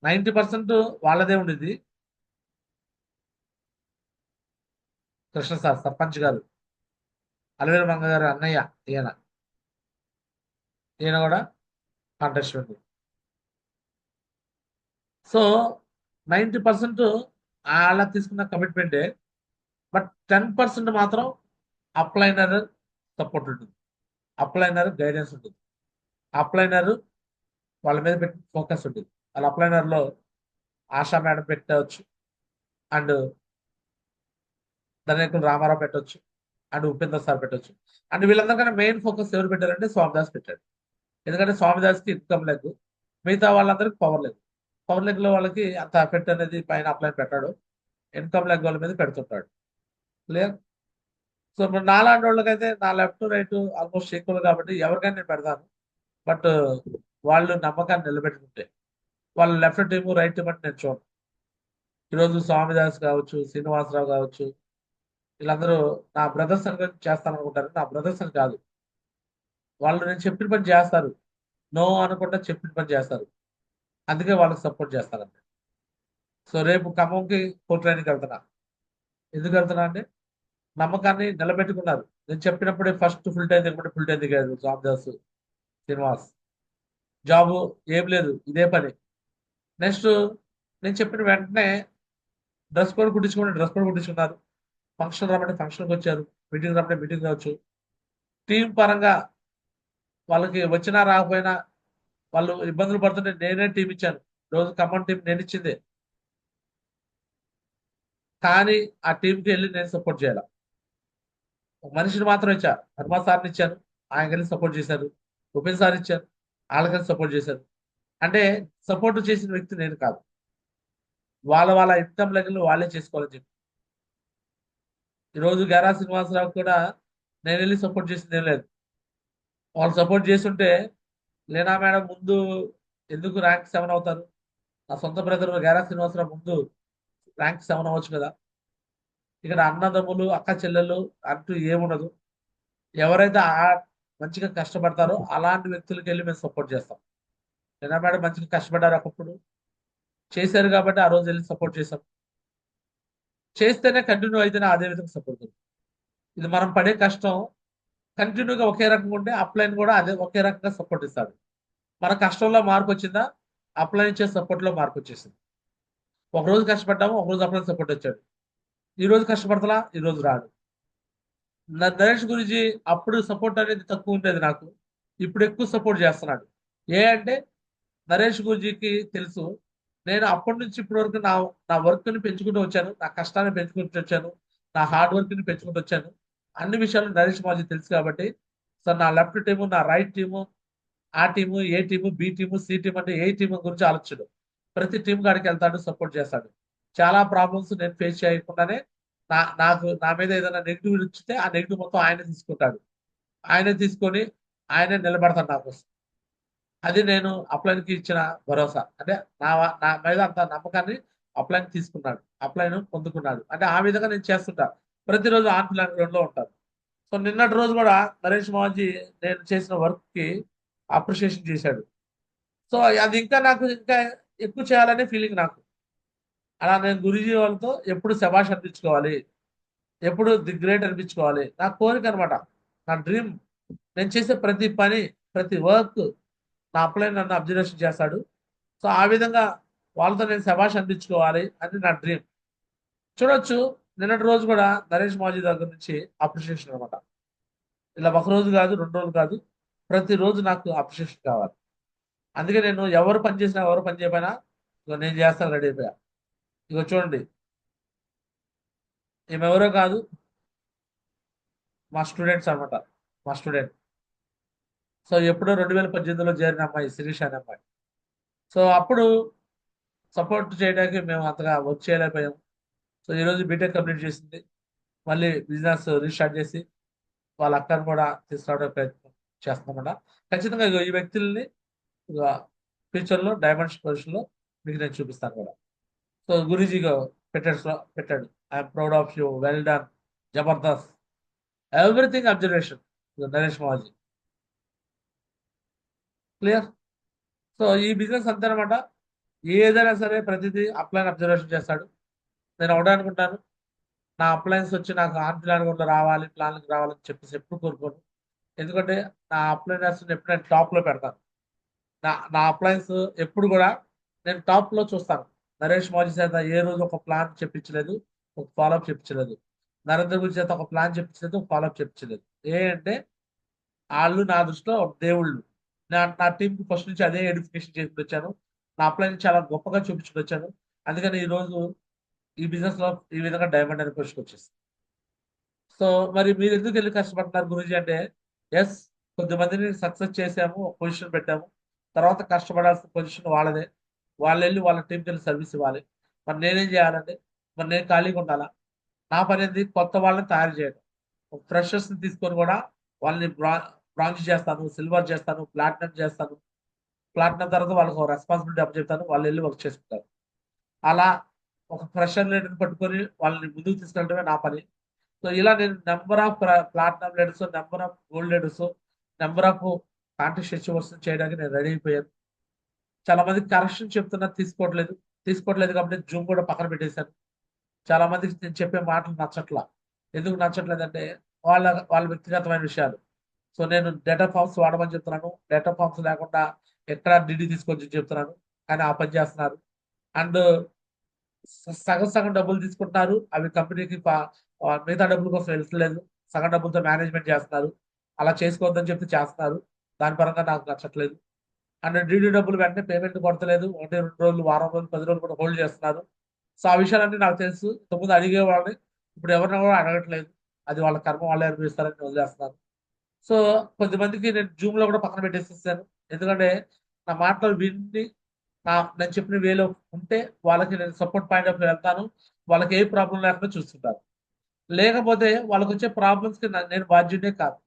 90% వాళ్ళదే ఉండేది. కృష్ణ సార్ సర్పంచ్ గారు, అలివేల మంగ గారు అన్నయ్య, ఈయన కూడా కాంటెస్ట్ ఉంది. సో 90% అలా తీసుకున్న కమిట్మెంటే. బట్ 10% మాత్రం అప్లైనర్ సపోర్ట్ ఉంటుంది, అప్లైనర్ గైడెన్స్ ఉంటుంది, అప్లైనర్ వాళ్ళ మీద పెట్టి ఫోకస్ ఉంటుంది. వాళ్ళ అప్లైనర్లో ఆశా మేడం పెట్టవచ్చు, అండ్ ధనేకులు రామారావు పెట్టవచ్చు, అండ్ ఉపేందర్ సార్ పెట్టవచ్చు. అండ్ వీళ్ళందరికన్నా మెయిన్ ఫోకస్ ఎవరు పెట్టారంటే స్వామిదాస్ పెట్టాడు. ఎందుకంటే స్వామిదాస్కి ఇన్కమ్ లెగ్, మిగతా వాళ్ళందరికీ పవర్ లెగ్. పవర్ లెగ్లో వాళ్ళకి అంత ఎఫెక్ట్ అనేది పైన అప్లైన్ పెట్టాడు, ఇన్కమ్ లెగ్ వాళ్ళ మీద పెడుతుంటాడు. క్లియర్? సో ఇప్పుడు నాలాంటి వాళ్ళకైతే నా లెఫ్ట్ రైట్ ఆల్మోస్ట్ ఈక్వల్ కాబట్టి ఎవరికైనా నేను పెడతాను. బట్ వాళ్ళు నమ్మకాన్ని నిలబెట్టుకుంటే వాళ్ళ లెఫ్ట్ టీము రైట్ టీం అంటే నేను చూడను. ఈరోజు స్వామిదాస్ కావచ్చు, శ్రీనివాసరావు కావచ్చు, వీళ్ళందరూ నా బ్రదర్స్ అని చేస్తాను అనుకుంటారు. నా బ్రదర్స్ అని కాదు, వాళ్ళు నేను చెప్పిన పని చేస్తారు, నో అనుకుంటా చెప్పిన పని చేస్తారు. అందుకే వాళ్ళకి సపోర్ట్ చేస్తానండి. సో రేపు ఖమ్మంకి కోట్రానికి వెళ్తున్నా. ఎందుకు వెళ్తున్నా అంటే నమ్మకాన్ని నిలబెట్టుకున్నారు. నేను చెప్పినప్పుడే ఫస్ట్ ఫుల్ టైం దిగబడి ఫుల్ టైం దిగారు స్వామిదాస్, శ్రీనివాస్. జాబు ఏం లేదు, ఇదే పని. నెక్స్ట్ నేను చెప్పిన వెంటనే డ్రెస్ కోడ్ కుట్టించుకున్నారు. ఫంక్షన్ రమ్మంటే ఫంక్షన్కి వచ్చారు, మీటింగ్ రమ్మంటే మీటింగ్ రావచ్చు. టీం పరంగా వాళ్ళకి వచ్చినా రాకపోయినా వాళ్ళు ఇబ్బందులు పడుతుంటే నేనే టీం ఇచ్చాను. రోజు ఖమ్మం టీం నేను ఇచ్చిందే, కానీ ఆ టీంకి వెళ్ళి నేను సపోర్ట్ చేయాలి. ఒక మనిషిని మాత్రం ఇచ్చా, హనుమా సార్ని ఇచ్చాను, ఆయన కలిసి సపోర్ట్ చేశారు. ఉపేన్ సార్ ఇచ్చారు, వాళ్ళకని సపోర్ట్ చేశారు. అంటే సపోర్ట్ చేసిన వ్యక్తి నేను కాదు, వాళ్ళ ఇన్కమ్ లెక్కలు వాళ్ళే చేసుకోవాలని చెప్పి. ఈరోజు గేరా శ్రీనివాసరావు కూడా నేను వెళ్ళి సపోర్ట్ చేసింది ఏం లేదు. వాళ్ళు సపోర్ట్ చేస్తుంటే లేనా మేడం ముందు ఎందుకు ర్యాంక్ 7 అవుతారు? నా సొంత బ్రదర్ గేరా శ్రీనివాసరావు ముందు ర్యాంక్ 7 అవ్వచ్చు కదా. ఇక్కడ అన్నదమ్ములు అక్క చెల్లెళ్ళు అంటూ ఏముండదు. ఎవరైతే మంచిగా కష్టపడతారో అలాంటి వ్యక్తులకి వెళ్ళి మేము సపోర్ట్ చేస్తాం. లేనా మేడం మంచిగా కష్టపడ్డారు, ఒకప్పుడు చేశారు కాబట్టి ఆ రోజు వెళ్ళి సపోర్ట్ చేస్తాం. చేస్తేనే కంటిన్యూ అయితేనే అదే విధంగా సపోర్ట్. ఇది మనం పడే కష్టం కంటిన్యూగా ఒకే రకంగా ఉంటే అప్లైన్ కూడా అదే ఒకే రకంగా సపోర్ట్ ఇస్తాడు. మన కష్టంలో మార్పు వచ్చిందా, అప్లైన్ ఇచ్చే సపోర్ట్లో మార్పు వచ్చేసింది. ఒక రోజు కష్టపడ్డాము, ఒక రోజు అప్లైన్ సపోర్ట్ వచ్చాడు. ఈ రోజు కష్టపడతలా, ఈ రోజు రాడు. నరేష్ గురించి అప్పుడు సపోర్ట్ అనేది తక్కువ ఉండేది నాకు, ఇప్పుడు ఎక్కువ సపోర్ట్ చేస్తున్నాడు. అంటే నరేష్ గురుజీకి తెలుసు, నేను అప్పటి నుంచి ఇప్పటి వరకు నా వర్క్ని పెంచుకుంటూ వచ్చాను, నా కష్టాన్ని పెంచుకుంటూ వచ్చాను, నా హార్డ్ వర్క్ని పెంచుకుంటూ వచ్చాను. అన్ని విషయాలు నరేష్ మాజీ తెలుసు కాబట్టి సార్ నా లెఫ్ట్ టీము, నా రైట్ టీము, ఆ team, A team, B team, C team అంటే ఏ టీం గురించి ఆలోచన. ప్రతి టీం కాడికి వెళ్తాడు, సపోర్ట్ చేస్తాడు. చాలా ప్రాబ్లమ్స్ నేను ఫేస్ చేయకుండానే నాకు నా మీద ఏదైనా నెగిటివ్ ఇచ్చితే ఆ నెగిటివ్ మొత్తం ఆయనే తీసుకుంటాడు. ఆయనే తీసుకొని ఆయనే నిలబడతాడు నా కోసం. అది నేను అప్లైన్కి ఇచ్చిన భరోసా. అంటే నా మీద అంత నమ్మకాన్ని అప్లైన్ తీసుకున్నాడు, అప్లైన్ పొందుకున్నాడు. అంటే ఆ విధంగా నేను చేస్తుంటా. ప్రతిరోజు ఆన్ ప్లాన్ గ్రౌండ్లో ఉంటాను. సో నిన్నటి రోజు కూడా నరేష్ మోహన్జీ నేను చేసిన వర్క్కి అప్రిషియేషన్ చేశాడు. సో అది ఇంకా నాకు ఇంకా ఎక్కువ చేయాలనే ఫీలింగ్ నాకు. అలా నేను గురూజీ వాళ్ళతో ఎప్పుడు శభాష్ అనిపించుకోవాలి, ఎప్పుడు ది గ్రేట్ అనిపించుకోవాలి, నా కోరిక అనమాట, నా డ్రీమ్. నేను చేసే ప్రతి పని, ప్రతి వర్క్ నా అప్లైన్ నన్ను అబ్జర్వేషన్ చేస్తాడు. సో ఆ విధంగా వాళ్ళతో నేను శభాష్ అనిపించుకోవాలి అని నా డ్రీమ్. చూడొచ్చు, నిన్నటి రోజు కూడా నరేష్ మోహన్జీ దగ్గర నుంచి అప్రిషియేషన్ అనమాట. ఇలా ఒక రోజు కాదు, 2 రోజులు కాదు, ప్రతిరోజు నాకు అప్రిషియేషన్ కావాలి. అందుకే నేను ఎవరు పని చేసినా, ఎవరు పని చేయకపోయినా ఇగో నేను చేస్తాను, రెడీ అయిపోయా. ఇగో చూడండి, ఈమె ఎవరో కాదు, మా స్టూడెంట్స్ అనమాట, మా స్టూడెంట్. సో ఎప్పుడో 2018లో చేరిన అమ్మాయి శిరీష అనే అమ్మాయి. సో అప్పుడు సపోర్ట్ చేయడానికి మేము అంతగా వర్క్ చేయలేకపోయాం. సో ఈరోజు బీటెక్ కంప్లీట్ చేసింది, మళ్ళీ బిజినెస్ రీస్టార్ట్ చేసి వాళ్ళ అక్కను కూడా తీసుకురావడానికి ప్రయత్నం చేస్తామన్నమాట. ఖచ్చితంగా ఇగో ఈ వ్యక్తుల్ని ఫ్యూచర్లో డైమండ్స్ పొజిషన్లో మీకు నేను చూపిస్తాను కూడా. సో గురూజీగా పెట్టాడు, I'm proud of you, well done, Jabardasth, everything observation Naresh Mohanji. Clear. So ఈ బిజినెస్ అంతేనమాట. ఏదైనా సరే ప్రతిదీ అప్లైన్ అబ్జర్వేషన్ చేస్తాడు. నేను ఒకటే అనుకుంటాను, నా అప్లయన్స్ వచ్చి నాకు ఆన్ ప్లాన్ కూడా రావాలి, ప్లాన్కి రావాలని చెప్పేసి ఎప్పుడు కోరుకోను. ఎందుకంటే నా అప్లైనర్స్ ఎప్పుడు నేను టాప్లో పెడతాను. నా అప్లయన్స్ ఎప్పుడు కూడా నేను టాప్లో చూస్తాను. నరేష్ మోదీ చేత ఏ రోజు ఒక ప్లాన్ చెప్పించలేదు, ఒక ఫాలోఅప్ చెప్పించలేదు. నరేంద్ర మోదీ చేత ఒక ప్లాన్ చెప్పించలేదు, ఒక ఫాలోఅప్ చెప్పించలేదు. అంటే వాళ్ళు నా దృష్టిలో దేవుళ్ళు. నా టీంకి ఫస్ట్ నుంచి అదే ఎడిఫికేషన్ చేసి వచ్చాను. నా అప్లైన్ చాలా గొప్పగా చూపించుకు వచ్చాను. అందుకని ఈ రోజు ఈ బిజినెస్ లో ఈ విధంగా డైమండ్ అని పొజిషన్ వచ్చేసింది. సో మరి మీరు ఎందుకు వెళ్ళి కష్టపడుతున్నారు గురూజీ అంటే, ఎస్, కొద్దిమందిని సక్సెస్ చేసాము, ఒక పొజిషన్ పెట్టాము. తర్వాత కష్టపడాల్సిన పొజిషన్ వాళ్ళదే. వాళ్ళు వెళ్ళి వాళ్ళ టీంకి వెళ్ళి సర్వీస్ ఇవ్వాలి. మరి నేనేం చేయాలంటే, మరి నేను ఖాళీగా ఉండాలా? నా పని ఏంది, కొత్త వాళ్ళని తయారు చేయడం. ఫ్రెషర్స్ని తీసుకొని కూడా వాళ్ళని బ్రాంచ్ చేస్తాను, సిల్వర్ చేస్తాను, ప్లాటినం చేస్తాను. ప్లాటినం తర్వాత వాళ్ళకి రెస్పాన్సిబిలిటీ అప్పచెప్తాను, వాళ్ళు వెళ్ళి వర్క్ చేసుకుంటారు. అలా ఒక ఫ్రెషర్ లీడర్ని పట్టుకొని వాళ్ళని ముందుకు తీసుకెళ్ళడమే నా పని. సో ఇలా నేను number of platinum leaders, number of gold leaders, number of contest achievers చేయడానికి నేను రెడీ అయిపోయాను. చాలా మందికి కరెక్షన్ చెప్తున్నా, తీసుకోవట్లేదు కాబట్టి జూమ్ కూడా పక్కన పెట్టేశాను. చాలా మందికి నేను చెప్పే మాటలు నచ్చట్లా. ఎందుకు నచ్చట్లేదంటే వాళ్ళ వాళ్ళ వ్యక్తిగతమైన విషయాలు. సో నేను డేటా ఫామ్స్ వాడమని చెప్తున్నాను, డేటా ఫామ్స్ లేకుండా ఎక్కడ డిడి తీసుకొచ్చి చెప్తున్నాను, కానీ ఆ పని చేస్తున్నారు. అండ్ సగం సగం డబ్బులు తీసుకుంటున్నారు, అవి కంపెనీకి మిగతా డబ్బుల కోసం వెళ్తలేదు. సగం డబ్బులతో మేనేజ్మెంట్ చేస్తున్నారు. అలా చేసుకోవద్దని చెప్పి చేస్తున్నారు. దాని పరంగా నాకు నచ్చట్లేదు. అండ్ డీడీ డబ్బులు వెంటనే పేమెంట్ కొడతలేదు, 1-2 రోజులు, వారం రోజులు, 10 రోజులు కూడా హోల్డ్ చేస్తున్నారు. సో ఆ విషయాలన్నీ నాకు తెలుసు. ఇంతకుముందు అడిగేవాళ్ళని, ఇప్పుడు ఎవరిని కూడా అడగట్లేదు. అది వాళ్ళ కర్మ, వాళ్ళే అనిపిస్తారని వదిలేస్తున్నాను. సో కొద్దిమందికి నేను జూమ్ లో కూడా పక్కన పెట్టేసేసాను. ఎందుకంటే నా మాటలు విని నేను చెప్పిన వేలో ఉంటే వాళ్ళకి నేను సపోర్ట్ పాయింట్ ఆఫ్ వెళ్తాను, వాళ్ళకి ఏ ప్రాబ్లం లేకుండా చూస్తుంటాను. లేకపోతే వాళ్ళకి వచ్చే ప్రాబ్లమ్స్కి నేను బాధ్యుడే కాదు.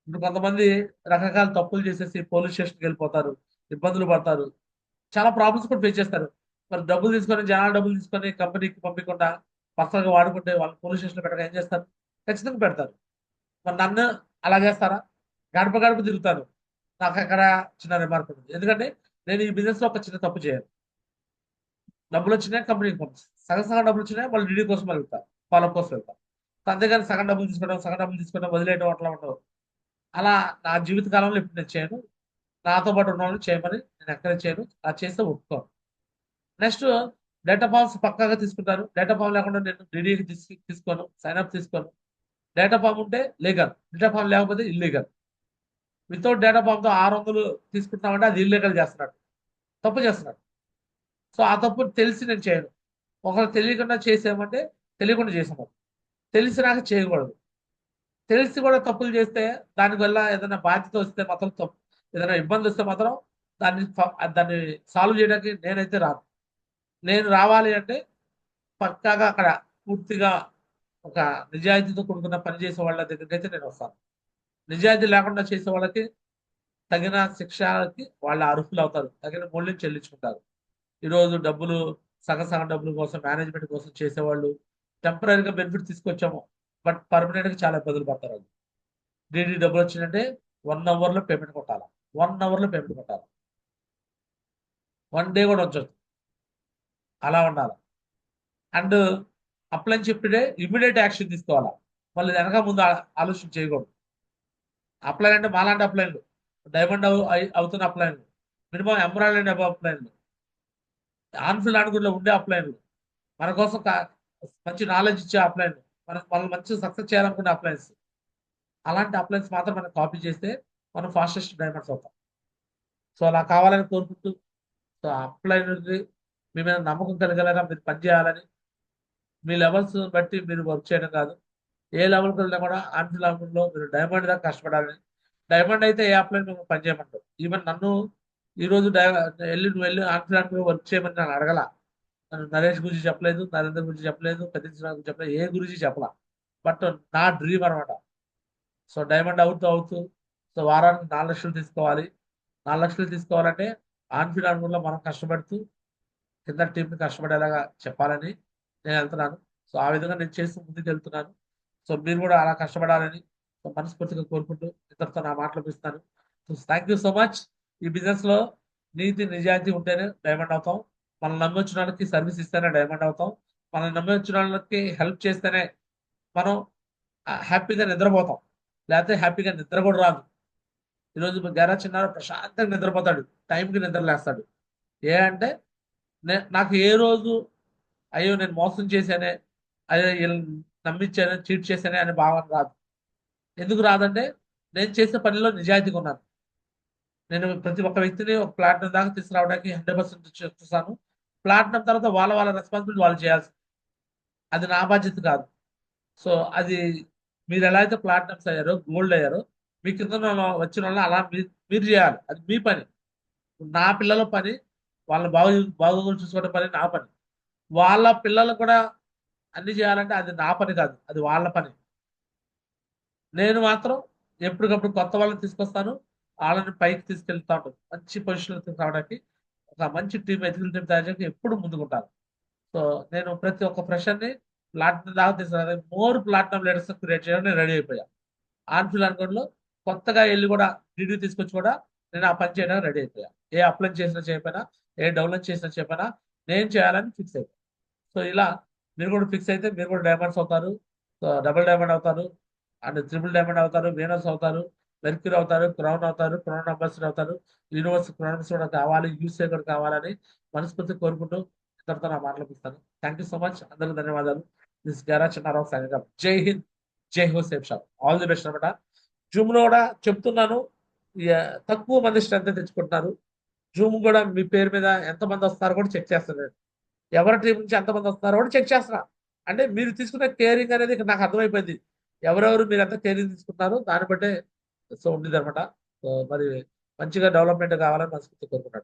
ఇప్పుడు కొంతమంది రకరకాల తప్పులు చేసేసి పోలీస్ స్టేషన్కి వెళ్ళిపోతారు, ఇబ్బందులు పడతారు, చాలా ప్రాబ్లమ్స్ కూడా ఫేస్ చేస్తారు. మరి డబ్బులు తీసుకొని, జనాల డబ్బులు తీసుకొని కంపెనీకి పంపించకుండా పర్సనల్గా వాడుకుంటే వాళ్ళు పోలీస్ స్టేషన్లో పెట్టక ఏం చేస్తారు? ఖచ్చితంగా పెడతారు. మరి నన్ను అలా చేస్తారా? గడప గడప తిరుగుతాను. నాకు అక్కడ చిన్న రిమార్క్ ఉంది. ఎందుకంటే నేను ఈ బిజినెస్ లో ఒక చిన్న తప్పు చేయను. డబ్బులు వచ్చినాయి కంపెనీకి పంపిస్తాను, సగం సగం డబ్బులు వచ్చినాయి మళ్ళీ డీడీ కోసం వెళ్తాను, ఫాలోఅప్ కోసం వెళ్తాను. అంతేగాని సగం డబ్బులు తీసుకోవడం వదిలేయడం అట్లా ఉండవు. అలా నా జీవిత కాలంలో ఇప్పుడు నేను చేయను. నాతో పాటు ఉన్న వాళ్ళని చేయమని నేను ఎంకరేజ్ చేయను. అది చేస్తే ఒప్పుకోను. నెక్స్ట్, డేటా ఫామ్స్ పక్కాగా తీసుకుంటాను. డేటా ఫామ్ లేకుండా నేను డీడీకి తీసుకోను, సైన్అప్ తీసుకోను. డేటా ఫామ్ ఉంటే లీగల్, డేటా ఫామ్ లేకపోతే ఇల్లీగల్. వితౌట్ డేటా ఫామ్తో 600 తీసుకుంటున్నామంటే అది ఇల్లీగల్ చేస్తున్నాడు, తప్పు చేస్తున్నాడు. సో ఆ తప్పు తెలిసి నేను చేయను. ఒకరు తెలియకుండా చేసామంటే తెలియకుండా చేసాము, తెలిసినాక చేయకూడదు. తెలిసి కూడా తప్పులు చేస్తే దానివల్ల ఏదైనా బాధ్యత వస్తే మాత్రం తప్పు, ఏదైనా ఇబ్బంది వస్తే మాత్రం దాన్ని సాల్వ్ చేయడానికి నేనైతే రాను. నేను రావాలి అంటే పక్కాగా అక్కడ పూర్తిగా ఒక నిజాయితీతో కూడుకున్న పని చేసే వాళ్ళ దగ్గరికి అయితే నేను వస్తాను. నిజాయితీ లేకుండా చేసే వాళ్ళకి తగిన శిక్షకి వాళ్ళ అర్హులు అవుతారు, తగిన మూల్యం చెల్లించుకుంటారు. ఈరోజు డబ్బులు సగం సగం డబ్బుల కోసం మేనేజ్మెంట్ కోసం చేసేవాళ్ళు టెంపరీగా బెనిఫిట్ తీసుకొచ్చాము, బట్ పర్మనెంట్గా చాలా ఇబ్బందులు పడతారు. వాళ్ళు డీడీ డబ్బులు వచ్చిందంటే 1 అవర్లో పేమెంట్ కొట్టాలి, 1 అవర్లో పేమెంట్ కొట్టాలి, 1 డే కూడా వచ్చదు, అలా ఉండాలి. అండ్ అప్లై చెప్పితే ఇమీడియట్ యాక్షన్ తీసుకోవాలా, మళ్ళీ వెనక ముందు ఆలోచన చేయకూడదు. అప్లై అంటే మాలాంటి అప్లైన్లు, డైమండ్ అవుతున్న అప్లైన్లు, మినిమం ఎమరాల్డ్ అండ్ అబవ్ అప్లైన్లు, ఆన్ఫీల్డ్ అనుగుణలో ఉండే అప్లైన్లు, మన కోసం మంచి నాలెడ్జ్ ఇచ్చే అప్లైన్లు, మనం మంచి సక్సెస్ చేయాలనుకునే అప్లైన్స్, అలాంటి అప్లైన్స్ మాత్రం మనం కాపీ చేస్తే మనం ఫాస్టెస్ట్ డైమండ్స్ అవుతాం. సో అలా కావాలని కోరుకుంటూ, సో అప్లైనర్కి మీ మీద నమ్మకం కలిగేలాగా మీరు పనిచేయాలని, మీ లెవెల్స్ బట్టి మీరు వర్క్ చేయడం కాదు, ఏ లెవెల్కి వెళ్ళినా కూడా ఆన్ఫీల్డ్ అనుగుణలో మీరు డైమండ్ దాకా కష్టపడాలని. డైమండ్ అయితే ఏ అప్లైన్ మేము పని చేయమంటారు. ఈవెన్ నన్ను ఈరోజు నువ్వు వెళ్ళి ఆన్ఫీల్డ్ అనుగుణలో వర్క్ చేయమని నేను అడగల. నన్ను నరేష్ గురించి చెప్పలేదు, నరేంద్ర గురించి చెప్పలేదు, పెద్ద గురించి చెప్పలేదు, ఏ గురించి చెప్పలా. బట్ నా డ్రీమ్ అనమాట. సో డైమండ్ అవుతూ అవుతూ, సో వారానికి 4 లక్షలు తీసుకోవాలి. 4 లక్షలు తీసుకోవాలంటే ఆన్ఫీల్డ్ అనుగుణలో మనం కష్టపడుతూ కింద టీంని కష్టపడేలాగా చెప్పాలని నేను వెళ్తున్నాను. సో ఆ విధంగా నేను చేస్తూ ముందుకు వెళ్తున్నాను. సో మీరు కూడా అలా కష్టపడాలని సో మనస్ఫూర్తిగా కోరుకుంటూ ఇతరులతో నా మాటలు పిలుస్తాను. So thank you so much. ఈ బిజినెస్ లో నీతి నిజాయితీ ఉంటేనే డైమండ్ అవుతాం. మనం నమ్మొచ్చిన వాళ్ళకి సర్వీస్ ఇస్తేనే డైమండ్ అవుతాం. మనం నమ్మొచ్చిన వాళ్ళకి హెల్ప్ చేస్తేనే మనం హ్యాపీగా నిద్రపోతాం, లేకపోతే హ్యాపీగా నిద్ర కూడా రాదు. ఈరోజు గెరా చిన్నారు ప్రశాంతంగా నిద్రపోతాడు, టైంకి నిద్ర లేస్తాడు. ఏ అంటే నాకు ఏ రోజు అయ్యో నేను మోసం చేశానే, అయ్యో వీళ్ళని నమ్మించానే, చీట్ చేశానే అనే భావన రాదు. ఎందుకు రాదంటే నేను చేసే పనిలో నిజాయితీగా ఉన్నాను. నేను ప్రతి ఒక్క వ్యక్తిని ఒక ప్లాట్నం దాకా తీసుకురావడానికి 100% చూస్తాను. ప్లాట్నం తర్వాత వాళ్ళ వాళ్ళ రెస్పాన్సిబిలిటీ వాళ్ళు చేయాల్సి, అది నా బాధ్యత కాదు. సో అది మీరు ఎలా అయితే ప్లాట్నమ్స్ అయ్యారో, గోల్డ్ అయ్యారో, మీ కింద వచ్చిన వాళ్ళు అలా మీరు చేయాలి, అది మీ పని. నా పిల్లల పని వాళ్ళ బాగోగులు చూసుకోవడం పని నా పని. వాళ్ళ పిల్లలు కూడా అన్ని చేయాలంటే అది నా పని కాదు, అది వాళ్ళ పని. నేను మాత్రం ఎప్పటికప్పుడు కొత్త వాళ్ళని తీసుకొస్తాను, వాళ్ళని పైకి తీసుకెళ్తా ఉంటాను, మంచి పొజిషన్లో తీసుకురావడానికి. ఒక మంచి టీం, ఎథికల్ టీం తయారు చేయడానికి ఎప్పుడు ముందుకుంటాను. సో నేను ప్రతి ఒక్క ఫ్రెషర్ని ప్లాట్నం దాకా తీసుకురా, మోర్ ప్లాట్నం లీడర్స్ క్రియేట్ చేయడానికి నేను రెడీ అయిపోయా. ఆన్ఫీల్డ్ అనుకోండిలో కొత్తగా వెళ్ళి కూడా డిగ్రీ తీసుకొచ్చి కూడా నేను ఆ పని చేయడానికి రెడీ అయిపోయా. ఏ అప్లై చేసినా చేయకపోయినా, ఏ డెవలప్ చేసినా చెప్పినా నేను చేయాలని ఫిక్స్ అయిపోయా. సో ఇలా మీరు కూడా ఫిక్స్ అయితే మీరు కూడా డైమండ్స్ అవుతారు, డబుల్ డైమండ్ అవుతారు, అండ్ ట్రిపుల్ డైమండ్ అవుతారు, వీనస్ అవుతారు, మెర్క్యూరీ అవుతారు, క్రౌన్ అవుతారు, క్రౌన్ అంబాసిడర్ అవుతారు. యూనివర్స్ క్రౌన్స్ కూడా కావాలి, యూసే కూడా కావాలని మనస్ఫూర్తి కోరుకుంటూ ఇతరులతో నా మాట్లాడిస్తాను. Thank you so much. అందరికీ ధన్యవాదాలు. This Gera Chinnarao signing off. జై హింద్, జై హో, Safe Shop. All the best అనమాట. జూమ్ లో కూడా చెప్తున్నాను, తక్కువ మంది స్ట్రెంత్ తెచ్చుకుంటున్నారు. జూమ్ కూడా మీ పేరు మీద ఎంతమంది వస్తారో కూడా చెక్ చేస్తున్నాడు. ఎవరి టీం నుంచి ఎంతమంది వస్తున్నారో కూడా చెక్ చేస్తున్నా. అంటే మీరు తీసుకునే కేరింగ్ అనేది ఇక్కడ నాకు అర్థమైపోయింది. ఎవరెవరు మీరు ఎంత కేరింగ్ తీసుకుంటున్నారు దాన్ని బట్టే సో ఉండేది అనమాట. సో మరి మంచిగా డెవలప్మెంట్ కావాలని మనస్ఫూర్తి కోరుకుంటాను.